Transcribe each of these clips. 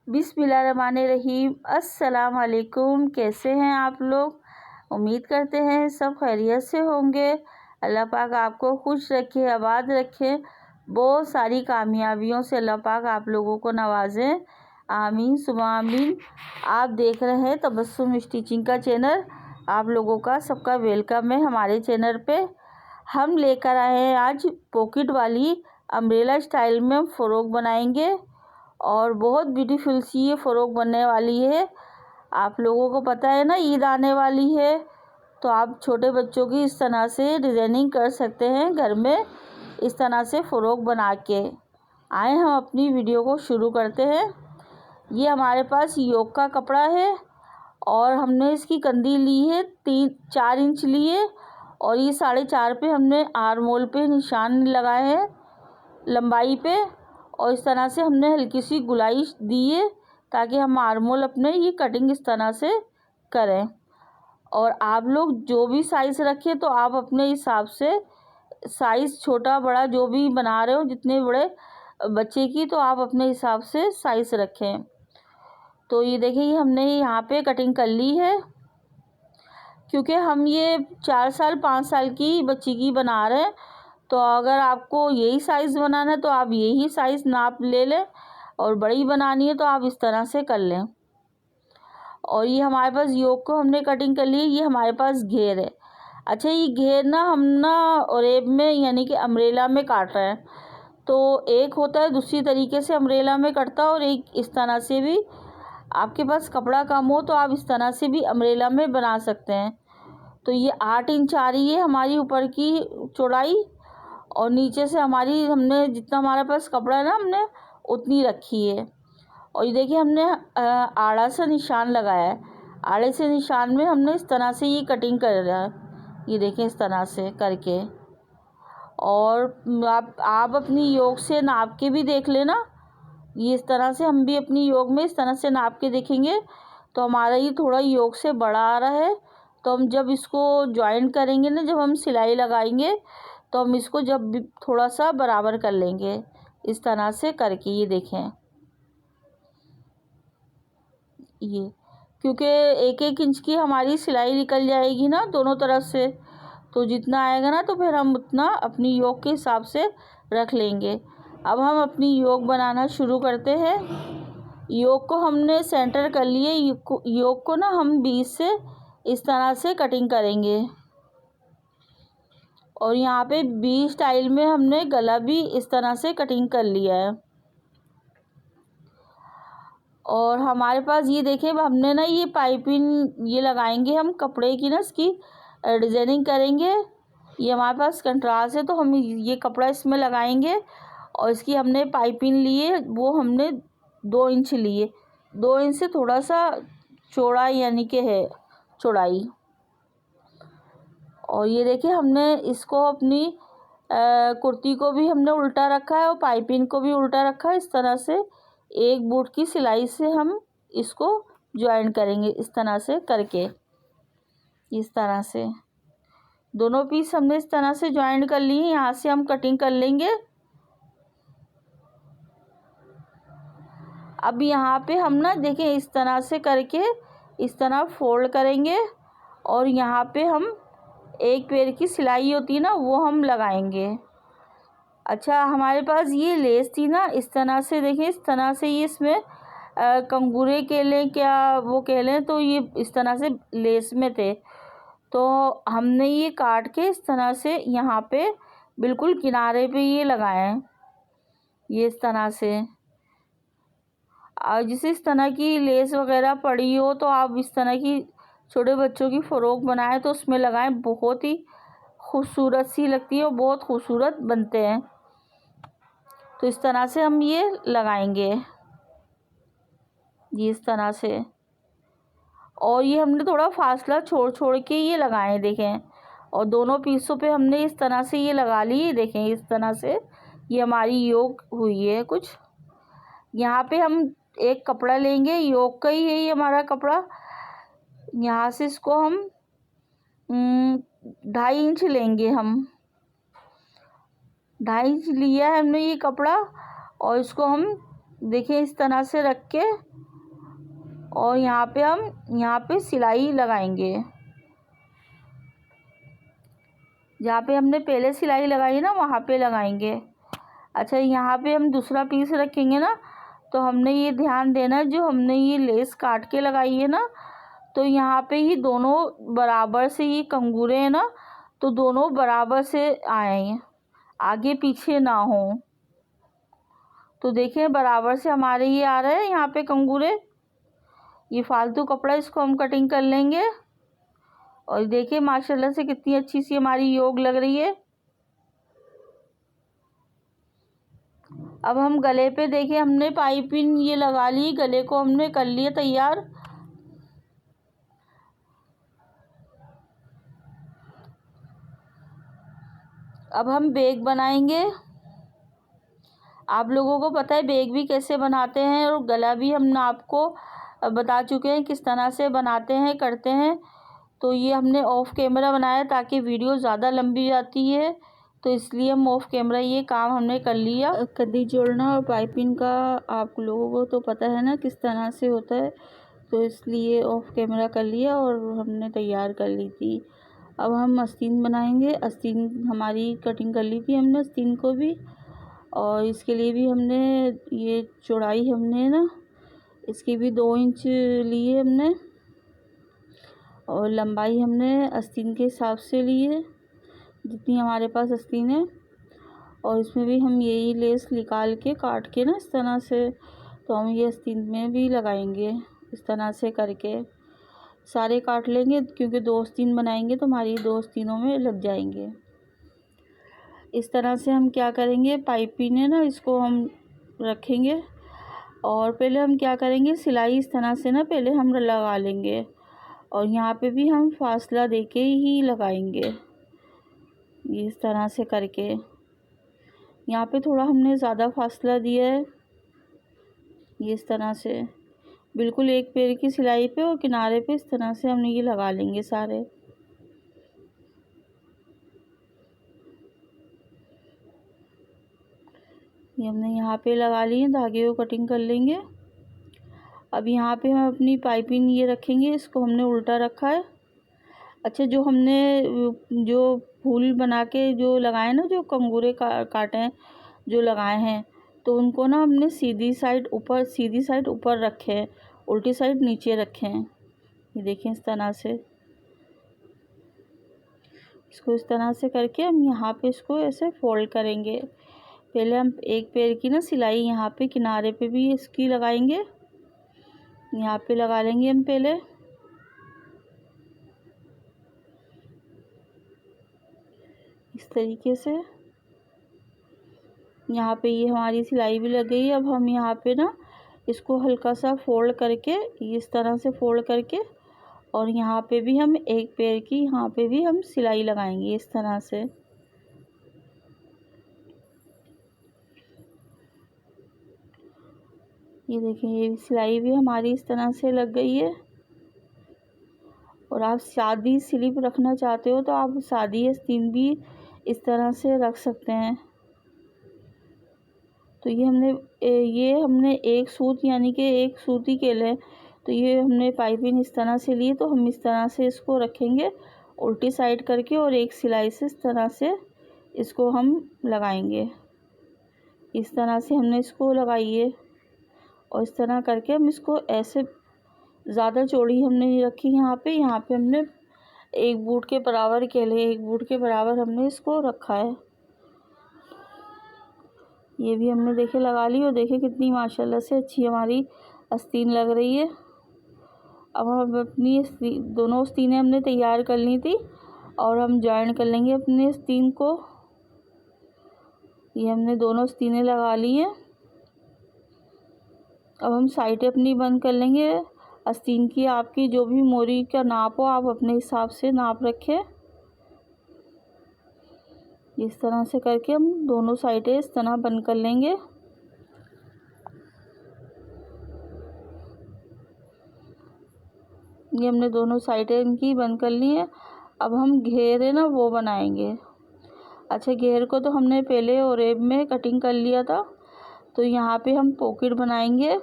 बिस्मिल्लाहिर्रहमानिर्रहीम। अस्सलाम वालेकुम। कैसे हैं आप लोग? उम्मीद करते हैं सब खैरियत से होंगे। अल्लाह पाक आपको खुश रखे, आबाद रखे, बहुत सारी कामयाबियों से अल्लाह पाक आप लोगों को नवाजें। आमीन सुबह आमीन। आप देख रहे हैं तबस्सुम स्टिचिंग का चैनल। आप लोगों का सबका वेलकम है हमारे चैनल पे। हम लेकर आए हैं आज पॉकेट वाली अम्ब्रेला स्टाइल में फ़्रॉक बनाएंगे और बहुत ब्यूटीफुल सी ये फ़्रॉक बनने वाली है। आप लोगों को पता है ना, ईद आने वाली है, तो आप छोटे बच्चों की इस तरह से डिज़ाइनिंग कर सकते हैं घर में, इस तरह से फ़्रॉक बना के। आए हम अपनी वीडियो को शुरू करते हैं। ये हमारे पास योक का कपड़ा है और हमने इसकी कंदी ली है 4 इंच लिए और ये 4.5 पे हमने आर्म होल पे निशान लगाए हैं लंबाई पे, और इस तरह से हमने हल्की सी गुलाई दी है ताकि हम आर्म होल अपने ये कटिंग इस तरह से करें। और आप लोग जो भी साइज़ रखें तो आप अपने हिसाब से साइज़ छोटा बड़ा जो भी बना रहे हो, जितने बड़े बच्चे की, तो आप अपने हिसाब से साइज़ रखें। तो ये देखिए हमने यहाँ पे कटिंग कर ली है, क्योंकि हम ये 4 साल 5 साल की बच्ची की बना रहे हैं। तो अगर आपको यही साइज़ बनाना है तो आप यही साइज़ नाप ले लें, और बड़ी बनानी है तो आप इस तरह से कर लें। और ये हमारे पास योक को हमने कटिंग कर ली है। ये हमारे पास घेर है। अच्छा, ये घेर ना हम ना ओरेब में यानी कि अम्ब्रेला में काट रहे हैं। तो एक होता है दूसरी तरीके से अम्ब्रेला में कटता है, और एक इस तरह से भी। आपके पास कपड़ा कम हो तो आप इस तरह से भी अम्ब्रेला में बना सकते हैं। तो ये 8 इंच आ रही है हमारी ऊपर की चौड़ाई, और नीचे से हमने जितना हमारे पास कपड़ा है ना, हमने उतनी रखी है। और ये देखिए हमने आड़ा से निशान लगाया है। आड़े से निशान में हमने इस तरह से ये कटिंग कर रहा है। ये देखें इस तरह से करके। और आप अपनी योक से नाप के भी देख लेना। ये इस तरह से हम भी अपनी योक में इस तरह से नाप के देखेंगे तो हमारा ये थोड़ा योक से बड़ा आ रहा है। तो हम जब इसको जॉइंट करेंगे ना, जब हम सिलाई लगाएंगे, तो हम इसको जब भी थोड़ा सा बराबर कर लेंगे इस तरह से करके। ये देखें ये, क्योंकि 1-1 इंच की हमारी सिलाई निकल जाएगी ना दोनों तरफ से, तो जितना आएगा ना तो फिर हम उतना अपनी योक के हिसाब से रख लेंगे। अब हम अपनी योक बनाना शुरू करते हैं। योक को हमने सेंटर कर लिए। योक को ना हम बीच से इस तरह से कटिंग करेंगे, और यहाँ पे बी स्टाइल में हमने गला भी इस तरह से कटिंग कर लिया है। और हमारे पास ये देखें हमने ना ये पाइपिंग ये लगाएंगे हम कपड़े की ना, इसकी डिज़ाइनिंग करेंगे। ये हमारे पास कंट्रास्ट है तो हम ये कपड़ा इसमें लगाएंगे, और इसकी हमने पाइपिंग लिए, वो हमने 2 इंच लिए। 2 इंच से थोड़ा सा चौड़ा यानी कि है चौड़ाई। और ये देखिए हमने इसको अपनी कुर्ती को भी हमने उल्टा रखा है और पाइपिंग को भी उल्टा रखा है। इस तरह से एक बूट की सिलाई से हम इसको ज्वाइन करेंगे इस तरह से करके। इस तरह से दोनों पीस हमने इस तरह से ज्वाइन कर लिए। यहाँ से हम कटिंग कर लेंगे। अब यहाँ पे हम ना देखें इस तरह से करके इस तरह फोल्ड करेंगे, और यहाँ पे हम एक पैर की सिलाई होती है ना, वो हम लगाएंगे। अच्छा, हमारे पास ये लेस थी ना, इस तरह से देखें, इस तरह से ये इसमें कंगूरे कह लें क्या वो कह लें, तो ये इस तरह से लेस में थे। तो हमने ये काट के इस तरह से यहाँ पे बिल्कुल किनारे पे ये लगाए हैं, ये इस तरह से। और जिसे इस तरह की लेस वगैरह पड़ी हो तो आप इस तरह की छोटे बच्चों की फ़्रॉक बनाएं तो उसमें लगाएं, बहुत ही खूबसूरत सी लगती है और बहुत खूबसूरत बनते हैं। तो इस तरह से हम ये लगाएंगे, ये इस तरह से। और ये हमने थोड़ा फासला छोड़ छोड़ के ये लगाए देखें, और दोनों पीसों पे हमने इस तरह से ये लगा ली। देखें इस तरह से ये हमारी योक हुई है कुछ। यहाँ पे हम एक कपड़ा लेंगे, योक का ही है ये हमारा कपड़ा। यहाँ से इसको हम 2.5 इंच लेंगे। हम 2.5 इंच लिया है हमने ये कपड़ा, और इसको हम देखिए इस तरह से रख के और यहाँ पे हम यहाँ पे सिलाई लगाएंगे। जहाँ पे हमने पहले सिलाई लगाई ना वहाँ पे लगाएंगे। अच्छा, यहाँ पे हम दूसरा पीस रखेंगे ना, तो हमने ये ध्यान देना है, जो हमने ये लेस काट के लगाई है ना, तो यहाँ पे ये दोनों बराबर से, ये कंगूरे हैं ना, तो दोनों बराबर से आए, आगे पीछे ना हो। तो देखिए बराबर से हमारे ये आ रहे हैं यहाँ पे कंगूरे। ये फालतू कपड़ा, इसको हम कटिंग कर लेंगे। और देखिए माशाल्लाह से कितनी अच्छी सी हमारी योग लग रही है। अब हम गले पे देखिए हमने पाइपिंग ये लगा ली, गले को हमने कर लिया तैयार। अब हम बैग बनाएंगे। आप लोगों को पता है बैग भी कैसे बनाते हैं, और गला भी हम आपको बता चुके हैं किस तरह से बनाते हैं, करते हैं। तो ये हमने ऑफ कैमरा बनाया ताकि वीडियो ज़्यादा लंबी जाती है, तो इसलिए हम ऑफ कैमरा ये काम हमने कर लिया। कद्दी जोड़ना और पाइपिंग का आप लोगों को तो पता है ना किस तरह से होता है, तो इसलिए ऑफ कैमरा कर लिया और हमने तैयार कर ली थी। अब हम आस्तीन बनाएंगे। आस्तीन हमारी कटिंग कर ली थी हमने आस्तीन को भी, और इसके लिए भी हमने ये चौड़ाई हमने ना इसकी भी 2 इंच ली है हमने, और लंबाई हमने आस्तीन के हिसाब से ली है जितनी हमारे पास आस्तीन है। और इसमें भी हम यही लेस निकाल के काट के ना इस तरह से, तो हम ये आस्तीन में भी लगाएंगे इस तरह से करके। सारे काट लेंगे क्योंकि 2 आस्तीन बनाएंगे तो हमारी 2 आस्तीनों में लग जाएंगे। इस तरह से हम क्या करेंगे, पाइपिंग है ना इसको हम रखेंगे। और पहले हम क्या करेंगे, सिलाई इस तरह से ना पहले हम लगा लेंगे, और यहाँ पे भी हम फासला देके ही लगाएंगे इस तरह से करके। यहाँ पे थोड़ा हमने ज़्यादा फासला दिया है, ये इस तरह से बिल्कुल एक पैर की सिलाई पे और किनारे पे इस तरह से हम ये लगा लेंगे सारे। ये हमने यहाँ पे लगा लिए, धागे को कटिंग कर लेंगे। अब यहाँ पे हम अपनी पाइपिंग ये रखेंगे, इसको हमने उल्टा रखा है। अच्छा, जो हमने जो फूल बना के जो लगाए ना, जो कंगूरे काटे हैं जो लगाए हैं, तो उनको ना हमने सीधी साइड ऊपर रखे हैं, उल्टी साइड नीचे रखे हैं। ये देखें इस तरह से, इसको इस तरह से करके हम यहाँ पे इसको ऐसे फोल्ड करेंगे। पहले हम एक पैर की ना सिलाई यहाँ पे किनारे पे भी इसकी लगाएंगे, यहाँ पे लगा लेंगे हम पहले। इस तरीके से यहाँ पे ये हमारी सिलाई भी लग गई है। अब हम यहाँ पे ना इसको हल्का सा फोल्ड करके, इस तरह से फोल्ड करके, और यहाँ पे भी हम एक पैर की यहाँ पे भी हम सिलाई लगाएंगे इस तरह से। ये देखें, ये सिलाई भी हमारी इस तरह से लग गई है। और आप सादी स्लिप रखना चाहते हो तो आप सादी आस्तीन भी इस तरह से रख सकते हैं। तो ये हमने एक सूत यानी कि एक सूती केले, तो ये हमने पाइपिंग इस तरह से ली, तो हम इस तरह से इसको रखेंगे उल्टी साइड करके, और एक सिलाई से इस तरह से इसको हम लगाएंगे। इस तरह से हमने इसको लगाई है, और इस तरह करके हम इसको ऐसे, ज़्यादा चौड़ी हमने नहीं रखी यहाँ पे हमने 1 बूट के बराबर केले, 1 बूट के बराबर हमने इसको रखा है। ये भी हमने देखे लगा ली, और देखे कितनी माशाल्लाह से अच्छी हमारी आस्तीन लग रही है। अब हम अपनी दोनों आस्तीनें हमने तैयार कर ली थी, और हम जॉइन कर लेंगे अपनी आस्तीन को। ये हमने दोनों आस्तीनें लगा ली हैं। अब हम साइडें अपनी बंद कर लेंगे। आस्तीन की आपकी जो भी मोरी का नाप हो आप अपने हिसाब से नाप रखें। इस तरह से करके हम दोनों साइडें इस तरह बंद कर लेंगे। ये हमने दोनों साइडें इनकी बंद कर ली है। अब हम घेर है ना वो बनाएंगे। अच्छा, घेर को तो हमने पहले ओरेब में कटिंग कर लिया था, तो यहाँ पे हम पॉकेट बनाएंगे।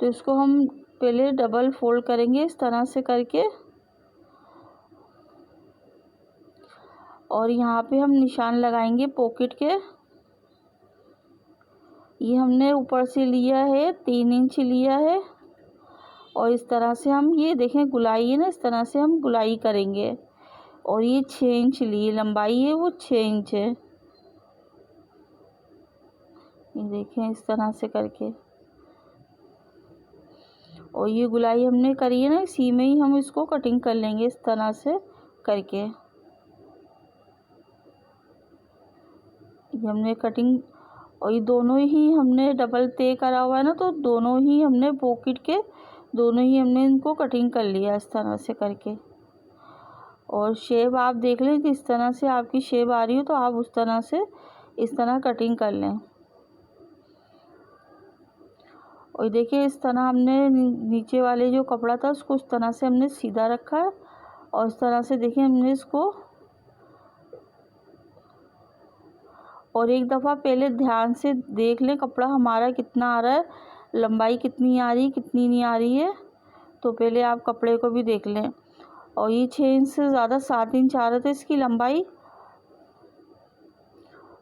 तो इसको हम पहले डबल फोल्ड करेंगे इस तरह से करके, और यहाँ पे हम निशान लगाएंगे पॉकेट के। ये हमने ऊपर से लिया है 3 इंच लिया है, और इस तरह से हम ये देखें गुलाई है ना, इस तरह से हम गुलाई करेंगे। और ये 6 इंच लिए लंबाई है, वो 6 इंच है। ये देखें इस तरह से करके, और ये गुलाई हमने करी है ना, इसी में ही हम इसको कटिंग कर लेंगे इस तरह से करके। ये हमने कटिंग, और ये दोनों ही हमने डबल तय करा हुआ है ना, तो दोनों ही हमने पॉकेट के दोनों ही हमने इनको कटिंग कर लिया इस तरह से करके। और शेप आप देख लें, जिस तरह से आपकी शेप आ रही हो तो आप उस तरह से इस तरह कटिंग कर लें। और देखिए इस तरह हमने नीचे वाले जो कपड़ा था उसको उस तरह से हमने सीधा रखा है, और इस तरह से देखिए हमने इसको, और एक दफ़ा पहले ध्यान से देख लें कपड़ा हमारा कितना आ रहा है, लंबाई कितनी आ रही है कितनी नहीं आ रही है। तो पहले आप कपड़े को भी देख लें। और ये 6 इंच से ज़्यादा 7 इंच आ रहा था इसकी लंबाई,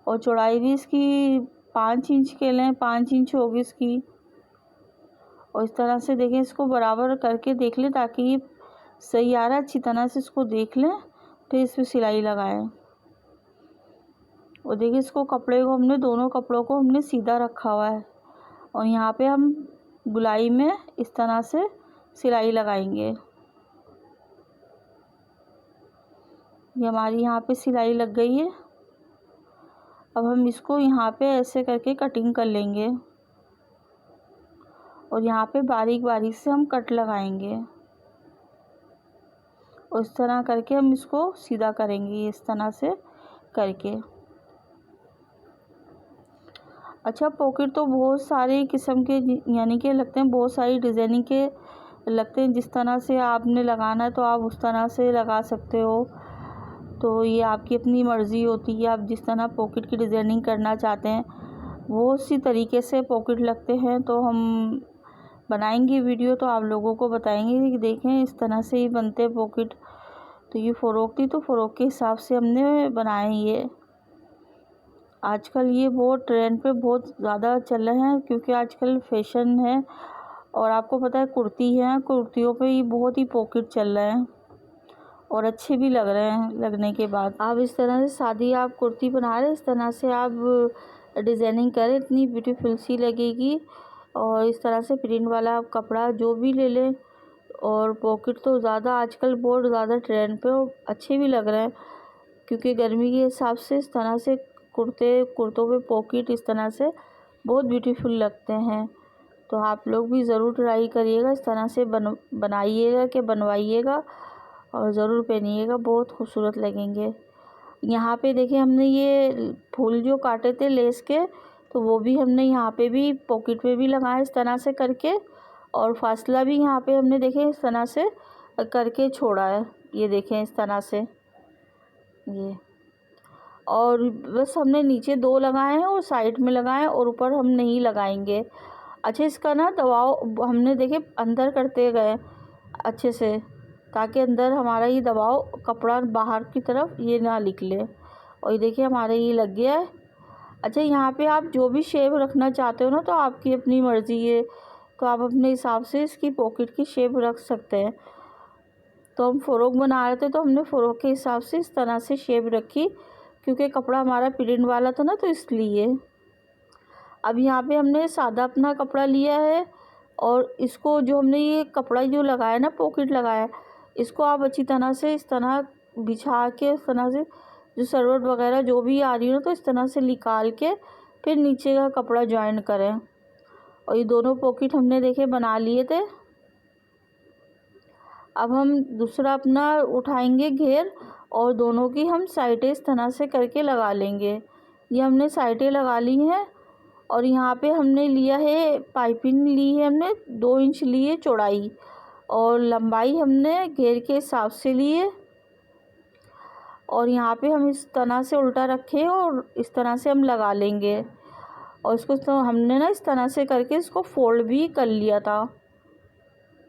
और चौड़ाई भी इसकी 5 इंच के लें, 5 इंच होगी इसकी। और इस तरह से देखें, इसको बराबर करके देख लें ताकि ये सही आ रहा है। अच्छी तरह से इसको देख लें, फिर इस पर सिलाई लगाएं। और देखिए इसको कपड़े को हमने दोनों कपड़ों को हमने सीधा रखा हुआ है, और यहाँ पे हम गुलाई में इस तरह से सिलाई लगाएंगे। ये हमारी यहाँ पे सिलाई लग गई है। अब हम इसको यहाँ पे ऐसे करके कटिंग कर लेंगे, और यहाँ पे बारीक बारीक से हम कट लगाएंगे, और इस तरह करके हम इसको सीधा करेंगे इस तरह से करके। अच्छा, पॉकेट तो बहुत सारे किस्म के यानी कि लगते हैं, बहुत सारी डिज़ाइनिंग के लगते हैं। जिस तरह से आपने लगाना है तो आप उस तरह से लगा सकते हो। तो ये आपकी अपनी मर्ज़ी होती है, आप जिस तरह पॉकेट की डिज़ाइनिंग करना चाहते हैं बहुत सी तरीके से पॉकेट लगते हैं। तो हम बनाएंगे वीडियो तो आप लोगों को बताएंगे कि देखें इस तरह से ही बनते हैं पॉकेट। तो ये फ़्रॉक थी, तो फ़्रॉक के हिसाब से हमने बनाए। ये आजकल ये बहुत ट्रेंड पे बहुत ज़्यादा चल रहे हैं, क्योंकि आजकल फैशन है। और आपको पता है कुर्ती है, कुर्तियों पे ये बहुत ही पॉकेट चल रहे हैं, और अच्छे भी लग रहे हैं। लगने के बाद आप इस तरह से शादी आप कुर्ती बना रहे, इस तरह से आप डिज़ाइनिंग करें, इतनी ब्यूटीफुल सी लगेगी। और इस तरह से प्रिंट वाला आप कपड़ा जो भी ले लें, और पॉकेट तो ज़्यादा आजकल बहुत ज़्यादा ट्रेंड पे, और अच्छे भी लग रहे हैं। क्योंकि गर्मी के हिसाब से इस तरह से कुर्तों पे पॉकेट इस तरह से बहुत ब्यूटीफुल लगते हैं। तो आप लोग भी ज़रूर ट्राई करिएगा, इस तरह से बनाइएगा कि बनवाइएगा, और ज़रूर पहनिएगा, बहुत खूबसूरत लगेंगे। यहाँ पे देखिए हमने ये फूल जो काटे थे लेस के, तो वो भी हमने यहाँ पे भी पॉकेट पे भी लगाए इस तरह से करके, और फासला भी यहाँ पे हमने देखे इस तरह से करके छोड़ा है। ये देखें इस तरह से ये, और बस हमने नीचे 2 लगाए हैं और साइड में लगाए हैं, और ऊपर हम नहीं लगाएंगे। अच्छा, इसका ना दबाव हमने देखे अंदर करते गए अच्छे से, ताकि अंदर हमारा ये दबाव कपड़ा बाहर की तरफ ये ना निकले। और ये देखिए हमारे ये लग गया है। अच्छा, यहाँ पे आप जो भी शेप रखना चाहते हो ना, तो आपकी अपनी मर्ज़ी है, तो आप अपने हिसाब से इसकी पॉकेट की शेप रख सकते हैं। तो हम फ़्रॉक बना रहे थे, तो हमने फ़्रॉक के हिसाब से इस तरह से शेप रखी, क्योंकि कपड़ा हमारा प्रिंट वाला था ना, तो इसलिए। अब यहाँ पे हमने सादा अपना कपड़ा लिया है, और इसको जो हमने ये कपड़ा जो लगाया ना पॉकेट लगाया, इसको आप अच्छी तरह से इस तरह बिछा के, इस तरह से जो सरवट वगैरह जो भी आ रही हो, तो इस तरह से निकाल के फिर नीचे का कपड़ा जॉइन करें। और ये दोनों पॉकेट हमने देखे बना लिए थे। अब हम दूसरा अपना उठाएंगे घेर, और दोनों की हम साइडें इस तरह से करके लगा लेंगे। ये हमने साइडें लगा ली हैं, और यहाँ पे हमने लिया है पाइपिंग ली है, हमने 2 इंच ली है चौड़ाई, और लंबाई हमने घेर के हिसाब से ली है। और यहाँ पे हम इस तरह से उल्टा रखे, और इस तरह से हम लगा लेंगे। और इसको तो हमने ना इस तरह से करके इसको फोल्ड भी कर लिया था,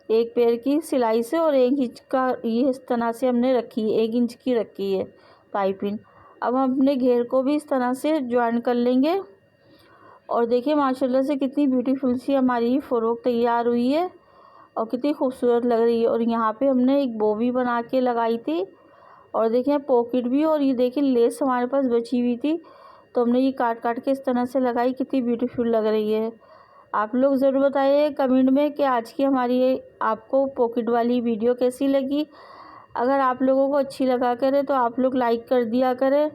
एक पैर की सिलाई से, और 1 इंच का ये इस तरह से हमने रखी है, 1 इंच की रखी है पाइपिंग। अब हम अपने घेर को भी इस तरह से ज्वाइन कर लेंगे। और देखिए माशाल्लाह से कितनी ब्यूटीफुल सी हमारी फ़्रॉक तैयार हुई है और कितनी खूबसूरत लग रही है। और यहाँ पे हमने एक बो भी बना के लगाई थी, और देखिए पॉकेट भी, और ये देखिए लेस हमारे पास बची हुई थी तो हमने ये काट काट के इस तरह से लगाई, कितनी ब्यूटीफुल लग रही है। आप लोग ज़रूर बताइए कमेंट में कि आज की हमारी आपको पॉकेट वाली वीडियो कैसी लगी। अगर आप लोगों को अच्छी लगा करे तो आप लोग लाइक कर दिया करें,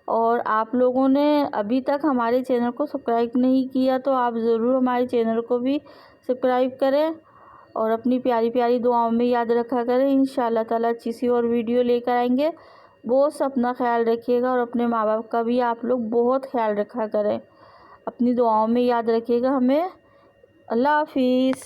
और आप लोगों ने अभी तक हमारे चैनल को सब्सक्राइब नहीं किया तो आप ज़रूर हमारे चैनल को भी सब्सक्राइब करें, और अपनी प्यारी प्यारी दुआओं में याद रखा करें। इंशाल्लाह ताला अच्छी सी और वीडियो लेकर आएंगे। बहुत अपना ख्याल रखिएगा, और अपने माँ बाप का भी आप लोग बहुत ख्याल रखा करें। अपनी दुआओं में याद रखिएगा हमें। अल्लाह हाफिज़।